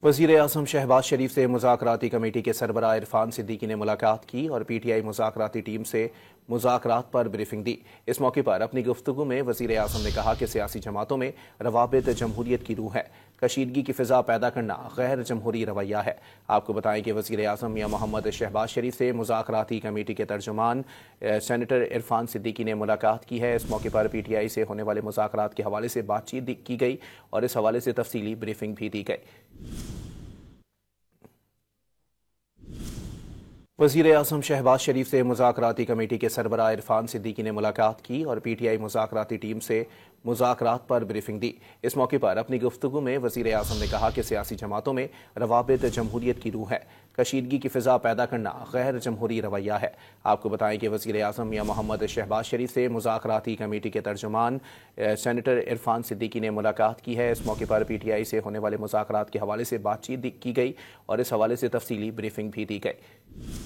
वज़ीर आज़म शहबाज शरीफ से मुज़ाकराती कमेटी के सरबराह इरफान सिद्दीकी ने मुलाकात की और पीटीआई मुज़ाकराती टीम से मुज़ाकरात पर ब्रीफिंग दी। इस मौके पर अपनी गुफ्तगू में वज़ीर आज़म ने कहा कि सियासी जमातों में रवाबित जमहूरियत की रूह है, कशीदगी की फ़िज़ा पैदा करना गैर जमहूरी रवैया है। आपको बताएं कि वज़ीर आज़म मियां मोहम्मद शहबाज शरीफ से मुज़ाकराती कमेटी के तर्जुमान सेनेटर इरफान सिद्दीकी ने मुलाकात की है। इस मौके पर पीटीआई से होने वाले मुज़ाकरात के हवाले से बातचीत की गई और इस हवाले से तफसीली ब्रीफिंग भी दी गई। वज़ीर आज़म शहबाज शरीफ से मुज़ाकराती कमेटी के सरबराह इरफान सिद्दीकी ने मुलाकात की और पीटीआई मुज़ाकराती टीम से मुज़ाकरात पर ब्रीफिंग दी। इस मौके पर अपनी गुफ्तगू में वज़ीर आज़म ने कहा कि सियासी जमातों में रवाबित जमहूरियत की रूह है, कशीदगी की फ़िज़ा पैदा करना गैर जमहूरी रवैया है। आपको बताएं कि वज़ीर आज़म मियां मोहम्मद शहबाज शरीफ से मुज़ाकराती कमेटी के तर्जुमान सेनेटर इरफान सिद्दीकी ने मुलाकात की है। इस मौके पर पीटीआई से होने वाले मुज़ाकरात के हवाले से बातचीत की गई और इस हवाले से तफसीली ब्रीफिंग भी दी गई।